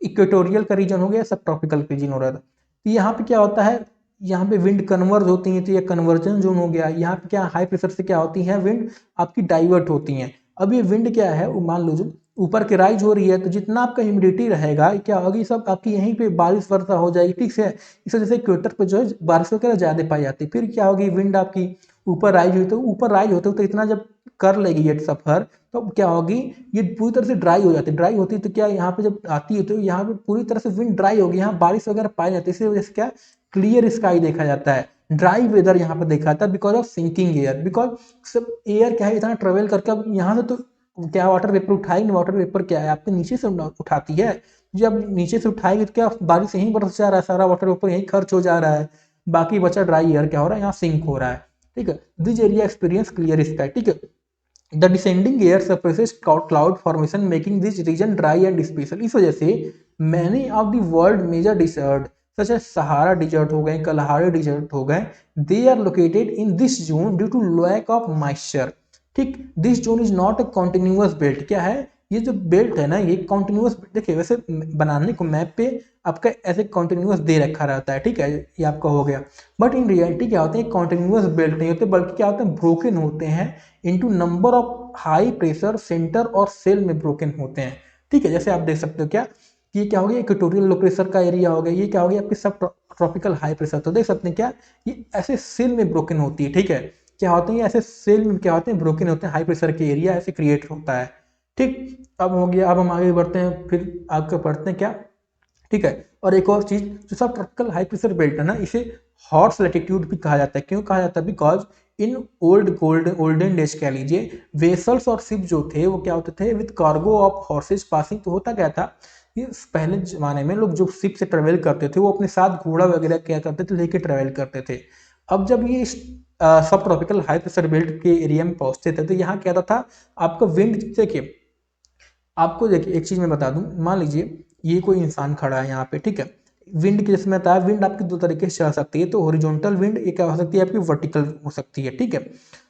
इक्वेटोरियल का रीजन हो गया, सब ट्रॉपिकल रीजन हो रहा था। तो यहाँ पे क्या होता है, यहाँ पे विंड कन्वर्ज होती है तो ये कन्वर्जन जोन हो गया। यहाँ पे क्या हाई प्रेशर से क्या होती है, विंड आपकी डाइवर्ट होती है। अब ये विंड क्या है, वो मान लो जो ऊपर के राइज हो रही है, तो जितना आपका ह्यूमिडिटी रहेगा क्या होगी, सब आपकी यहीं पे बारिश वर्षा हो जाएगी। ठीक है, इस वजह से इक्वेटर पे जो है बारिश वगैरह ज्यादा पाई जाती है। फिर क्या होगी, विंड आपकी ऊपर राइज हुई, तो ऊपर राइज होते तो इतना जब कर लेगी ये सफर, तो क्या होगी, ये पूरी तरह से ड्राई हो जाती है। ड्राई होती है तो क्या, यहाँ पे जब आती है तो यहाँ पे पूरी तरह से विंड ड्राई होगी, यहाँ बारिश वगैरह पाई जाती है। इसी वजह से क्या क्लियर स्काई देखा जाता है, ड्राई वेदर यहाँ पे देखा जाता है, because of sinking air. Because सब एयर क्या है, इतना ट्रेवल करके अब यहाँ से तो क्या वाटर वेपर उठाएगी, वाटर वेपर क्या है आपके नीचे से उठाती है। जब नीचे से उठाएगी तो क्या बारिश यहीं बरस जा रहा है, सारा वाटर वेपर यहीं खर्च हो जा रहा है, बाकी बचा ड्राई एयर क्या हो रहा है, यहाँ सिंक हो रहा है। ठीक है, this area experience clear sky. ठीक है, the descending air surfaces cloud formation making this region dry and special. इस वजह से many of the world major desert such as Sahara desert हो गए, कलहारी डिजर्ट हो गए, they are located in this zone due to lack of moisture. ठीक, this zone is not a continuous belt. क्या है, ये जो बेल्ट है ना, ये कॉन्टिन्यूअस, देखिए वैसे बनाने को मैप पे आपका ऐसे कॉन्टिन्यूअस दे रखा रहता है। ठीक है, ये आपका हो गया, बट इन रियलिटी क्या होते हैं, कॉन्टिन्यूअस बेल्ट नहीं होते, बल्कि क्या होते हैं, ब्रोकन होते हैं into number of high pressure centre और सेल में ब्रोकन होते हैं। ठीक है, जैसे आप देख सकते हो क्या, ये क्या हो गया, इक्वेटोरियल लो प्रेशर का एरिया हो गया, ये क्या हो गया आपके सब ट्रॉपिकल हाई प्रेशर। तो देख सकते हैं क्या, ये ऐसे सेल में ब्रोकन होती है। ठीक है, क्या होते हैं, ऐसे सेल में क्या होते हैं, ब्रोकन होते हैं, हाई प्रेशर के एरिया ऐसे क्रिएट होता है। ठीक, अब हो गया, अब हम आगे बढ़ते हैं, फिर आपको पढ़ते हैं क्या। ठीक है, और एक और चीज, जो सब ट्रॉपिकल हाई प्रेशर बेल्ट है ना, इसे हॉर्स लैटिट्यूड भी कहा जाता है। क्यों कहा जाता है, बिकॉज इन ओल्डन डेज कह लीजिए, वेसल्स और शिप जो थे वो क्या होते थे, with cargo of horse's passing. तो होता क्या था, ये पहले जमाने में लोग जो शिप से ट्रेवल करते थे वो अपने साथ घोड़ा वगैरह क्या करते थे, लेके ट्रेवल करते थे। अब जब ये सब ट्रॉपिकल हाई प्रेशर बेल्ट के एरिया में पहुंचते थे तो यहाँ क्या था, आपका विंड, देखिए आपको देखिए एक चीज मैं बता दूं, मान लीजिए ये कोई इंसान खड़ा है यहाँ पे। ठीक है, विंड की जैसे मैं बताया, विंड आपकी दो तरीके से चल सकती है, तो हॉरिजॉन्टल विंड एक क्या हो सकती है आपकी, वर्टिकल हो सकती है। ठीक है,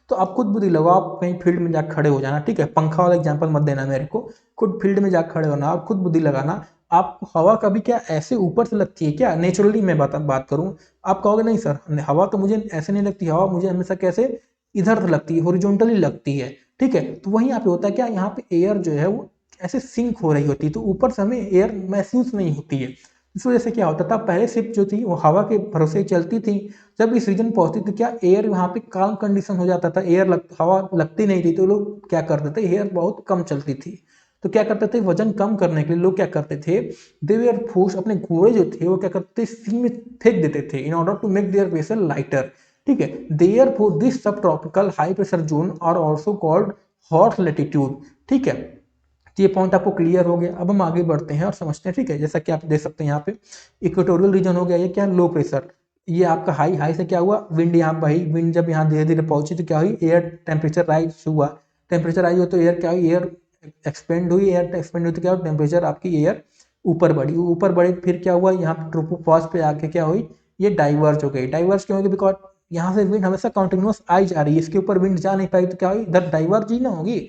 तो आप खुद बुद्धि लगाओ, आप कहीं फील्ड में जाकर खड़े हो जाना। ठीक है, पंखा वाला एग्जांपल मत देना मेरे को, खुद फील्ड में जाकर खड़े होना और खुद बुद्धि लगाना। आप हवा कभी क्या ऐसे ऊपर से लगती है क्या, नेचुरली मैं बात करूं, आप कहोगे नहीं सर हवा तो मुझे ऐसे नहीं लगती, हवा मुझे हमेशा कैसे इधर लगती है, हॉरिजॉन्टली लगती है। ठीक है, तो वहीं यहाँ पे होता है क्या, यहाँ पे एयर जो है वो ऐसे सिंक हो रही होती है, तो ऊपर से हमें एयर महसूस नहीं होती है। इस वजह से क्या होता था, पहले शिप जो थी वो हवा के भरोसे चलती थी, जब इस रीजन पहुंचती तो क्या एयर वहाँ पे काम कंडीशन हो जाता था, हवा लगती नहीं थी, तो लोग क्या करते थे, एयर बहुत कम चलती थी, तो क्या करते थे, वजन कम करने के लिए लोग क्या करते थे, दे वर फोर्स, अपने घोड़े जो थे वो क्या करते थे, सी में फेंक देते थे, in order to make their vessel lighter. ठीक है, therefore this sub tropical high pressure zone are also called hot latitude. ठीक है, तो ये पॉइंट आपको क्लियर हो गया। अब हम आगे बढ़ते हैं और समझते हैं। ठीक है, जैसा कि आप देख सकते हैं यहाँ पे इक्वेटोरियल रीजन हो गया, ये क्या लो प्रेशर, ये आपका हाई से क्या हुआ, विंड यहाँ बही, विंड जब यहाँ धीरे धीरे पहुंची तो क्या हुई, एयर टेम्परेचर राइज हुआ, टेम्परेचर राइज हो तो एयर क्या हुई, एयर एक्सपेंड हुई, एयर एक्सपेंड हुई तो क्या हुआ, टेम्परेचर आपकी एयर ऊपर बढ़ी, फिर क्या हुआ, यहाँ पे ट्रोपोपॉज पे आके क्या हुई, ये डाइवर्ज हो गई। डाइवर्ज क्यों होगी, बिकॉज यहाँ से विंड हमेशा कंटिन्यूस आई जा रही है, इसके ऊपर विंड जा नहीं पाई तो क्या हुई, इधर डाइवर्ज ही ना होगी,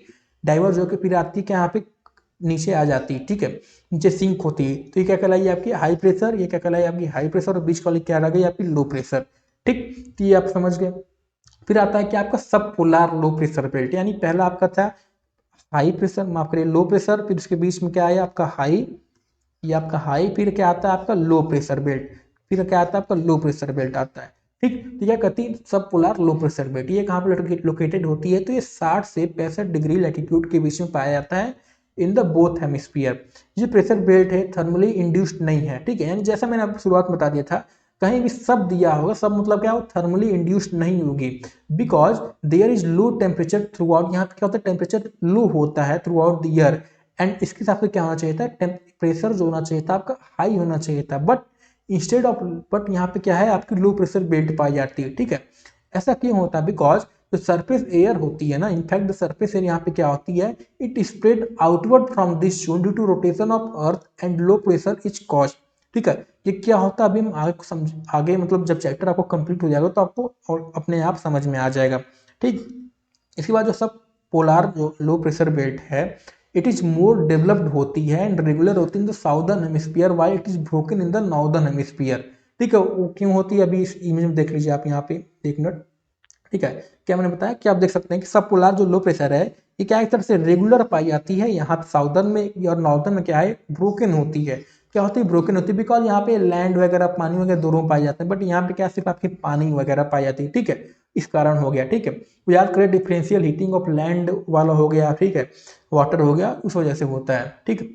डाइवर्ज होकर फिर आती है क्या, यहाँ पे नीचे आ जाती है। ठीक है, नीचे सिंक होती है, तो ये क्या कहलाई आपकी हाई प्रेशर, ये क्या कहलाई आपकी हाई प्रेशर, और बीच वाली क्या रह गई आपकी लो प्रेशर। ठीक, तो ये आप समझ गए। फिर आता है कि आपका सब पोलर लो प्रेशर बेल्ट, यानी पहला आपका था हाई प्रेशर, माफ करिए लो प्रेशर, फिर उसके बीच में क्या आया आपका हाई, ये आपका हाई, फिर क्या आता है आपका लो प्रेशर बेल्ट, फिर क्या आता है आपका लो प्रेशर बेल्ट आता है। ठीक, तो क्या कहती है सब पोलर लो प्रेशर बेल्ट, ये कहाँ पे लोकेटेड होती है, तो ये 60 से 65 डिग्री लैटिट्यूड के बीच में पाया जाता है इन द बोथ हेमिस्फीयर। ये प्रेशर बेल्ट है थर्मली इंड्यूस्ड नहीं है। ठीक है, यानी जैसा मैंने आपको शुरुआत में बता दिया था, कहीं भी सब दिया होगा, सब मतलब क्या हो, थर्मली इंड्यूस्ड नहीं होगी, because there is low temperature throughout. यहाँ पे क्या होता है, टेम्परेचर लो होता है throughout the year, and इसके हिसाब से क्या होना चाहिए था, टेम्परेचर जो होना चाहिए था आपका हाई होना चाहिए था, बट इंस्टेड ऑफ, बट यहाँ पे क्या है, आपकी लो प्रेशर बेल्ट पाई जाती है। ठीक है, ऐसा क्यों होता है, बिकॉज जो सरफेस एयर होती है ना, इनफैक्ट द सरफेस एयर यहाँ पे क्या होती है, it spread outward from this zone due to rotation of earth and low pressure is cause. ठीक है, ये क्या होता है अभी हम आगे समझ, आगे मतलब जब चैप्टर आपको कंप्लीट हो जाएगा तो आपको और अपने आप समझ में आ जाएगा। ठीक, इसके बाद जो सब पोलार जो लो प्रेशर बेल्ट है, इट इज मोर डेवलप्ड होती है एंड रेगुलर होती है in the southern hemisphere while it is broken in the northern hemisphere. ठीक है, वो क्यों होती है अभी इस इमेज में देख लीजिए आप यहाँ पे, एक मिनट। ठीक है, क्या मैंने बताया कि आप देख सकते हैं कि सब पोलार जो लो प्रेशर है, ये क्या एक तरह से रेगुलर पाई जाती है, यहाँ साउदर्न में और नॉर्दर्न में क्या है, ब्रोकन होती है। क्या होती है, ब्रोकन होती है, बिकॉज यहाँ पे लैंड वगैरह पानी वगैरह दोनों पाए जाते हैं, बट यहाँ पे क्या सिर्फ आपकी पानी वगैरह पाई जाती है। ठीक है, इस कारण हो गया। ठीक है, तो याद करें डिफरेंशियल हीटिंग ऑफ लैंड वाला हो गया, ठीक है, वाटर हो गया, उस वजह से होता है। ठीक है,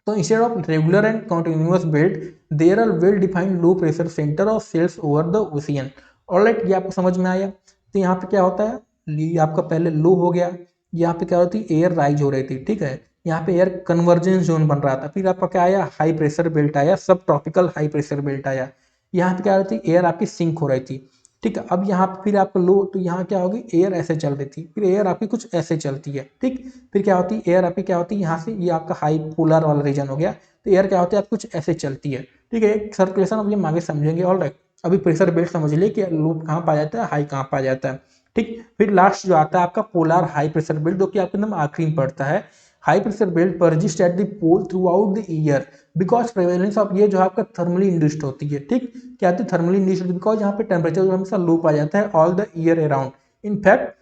तो instead of regular and continuous belt, there are well defined low pressure centre और cells over the ocean. Alright, ये आपको समझ में आया। तो यहाँ पे क्या होता है, ये आपका पहले लो हो गया, यहाँ पे क्या होती है, एयर राइज हो रही थी। ठीक है, यहाँ पे एयर कन्वर्जेंस जोन बन रहा था, फिर आपका क्या आया, हाई प्रेशर बेल्ट आया, सब ट्रॉपिकल हाई प्रेशर बेल्ट आया। यहाँ पे क्या होती, एयर आपकी सिंक हो रही थी। ठीक है, अब यहाँ पे फिर आपका लो, तो यहाँ क्या होगी, एयर ऐसे चल रही थी, फिर एयर आपकी कुछ ऐसे चलती है। ठीक, फिर क्या होती है, एयर आपकी क्या होती है, यहाँ से ये आपका हाई पोलर वाला रीजन हो गया, तो एयर क्या होती है, आप कुछ ऐसे चलती है। ठीक है, एक सर्कुलेशन अब ये आगे समझेंगे। ऑल राइट, अभी प्रेशर बेल्ट समझ लिए कि लो कहाँ पाया जाता है, हाई कहाँ पाया जाता है। ठीक, फिर लास्ट जो आता है आपका पोलर हाई प्रेशर बेल्ट, जो कि आपके एकदम आखिरी में पड़ता है। High pressure belt persist at the pole throughout the year because prevalence of, ये जो आपका थर्मली इंड्यूस्ड होती है। ठीक, क्या होती है, थर्मली इंड्यूस्ड, बिकॉज यहाँ पे टेम्परेचर जो हमेशा लो पाया जाता है all the year around. In fact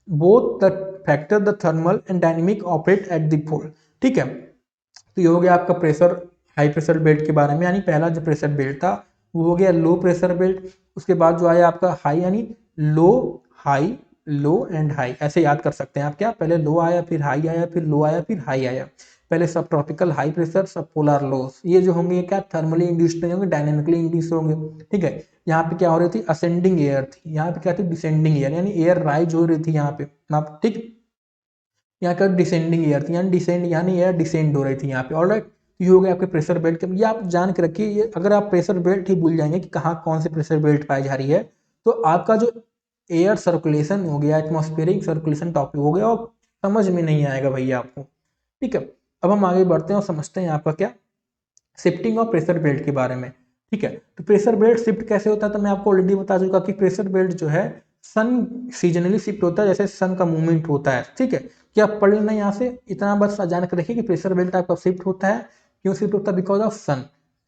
both the factor the thermal and dynamic operate at the pole. ठीक है, तो ये हो गया आपका प्रेशर हाई प्रेशर बेल्ट के बारे में, यानी पहला जो प्रेशर बेल्ट था वो हो गया लो प्रेशर बेल्ट। उसके बाद जो आया आपका हाई, यानी लो हाई, लो एंड हाई, ऐसे याद कर सकते हैं आप। क्या, पहले लो आया, फिर हाई आया, फिर लो आया, फिर हाई आया। पहले सब ट्रॉपिकल हाई प्रेशर, सब पोलर लोस, ये जो होंगे ये क्या थर्मली इंड्यूस्ड नहीं होंगे, डायनेमिकली इंड्यूस्ड होंगे। ठीक है, यहाँ पे क्या हो रही थी, असेंडिंग एयर थी, यहाँ पे क्या थी, डिसेंडिंग एयर, यानी एयर राइज हो रही थी यहाँ पे आप। ठीक, यहाँ का डिसेंडिंग एयर थी, यानी डिसेंड, यानी एयर डिसेंड हो रही थी यहाँ पे। ऑलराइट, ये हो गया आपके प्रेशर बेल्ट के, ये आप जान के रखिए, ये अगर आप प्रेशर बेल्ट ही भूल जाएंगे कि कहाँ कौन से प्रेशर बेल्ट पाई जा रही है, तो आपका जो एयर सर्कुलेशन हो गया, एटमॉस्फेरिक सर्कुलेशन टॉपिक हो गया, और समझ में नहीं आएगा भैया आपको। ठीक है, अब हम आगे बढ़ते हैं और समझते हैं आपका क्या, शिफ्टिंग ऑफ प्रेशर बेल्ट के बारे में। ठीक है, तो प्रेशर बेल्ट शिफ्ट कैसे होता है, तो मैं आपको ऑलरेडी बता चुका कि प्रेशर बेल्ट जो है सन सीजनली शिफ्ट होता है, जैसे सन का मूवमेंट होता है। ठीक है, क्या आप पढ़ लेना यहाँ से, इतना बस जान के रखिए कि प्रेशर बेल्ट आपका शिफ्ट होता है, क्यों शिफ्ट होता है, बिकॉज ऑफ सन।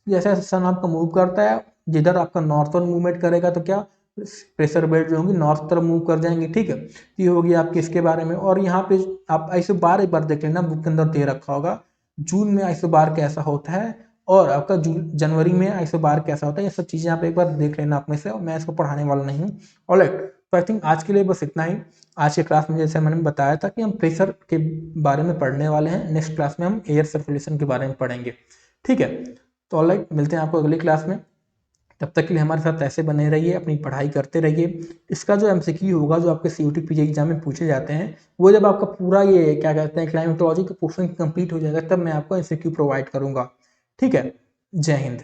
जैसे सन आपका मूव करता है, जिधर आपका नॉर्थर्न मूवमेंट करेगा तो क्या प्रेशर बेल्ट जो होंगी नॉर्थ तरफ मूव कर जाएंगे। ठीक है, तो ये होगी आपकी इसके बारे में। और यहाँ पे आप ऐसे बार एक बार देख लेना, बुक के अंदर दे रखा होगा जून में आइसोबार कैसा होता है, और आपका जनवरी में आइसोबार कैसा होता है, ये सब चीज़ें आप एक बार देख लेना अपने से, और मैं इसको पढ़ाने वाला नहीं हूँ। ऑलराइट, तो आई थिंक आज के लिए बस इतना ही। आज के क्लास में जैसे मैंने बताया था कि हम प्रेशर के बारे में पढ़ने वाले हैं, नेक्स्ट क्लास में हम एयर सर्कुलेशन के बारे में पढ़ेंगे। ठीक है, तो ऑलराइट, मिलते हैं आपको अगली क्लास में। तब तक के लिए हमारे साथ ऐसे बने रहिए, अपनी पढ़ाई करते रहिए। इसका जो एमसीक्यू होगा, जो आपके सीयूटी पीजी एग्जाम में पूछे जाते हैं, वो जब आपका पूरा ये क्या कहते हैं क्लाइमेटोलॉजी का पोर्शन कंप्लीट हो जाएगा, तब मैं आपको एमसीक्यू प्रोवाइड करूंगा। ठीक है, जय हिंद।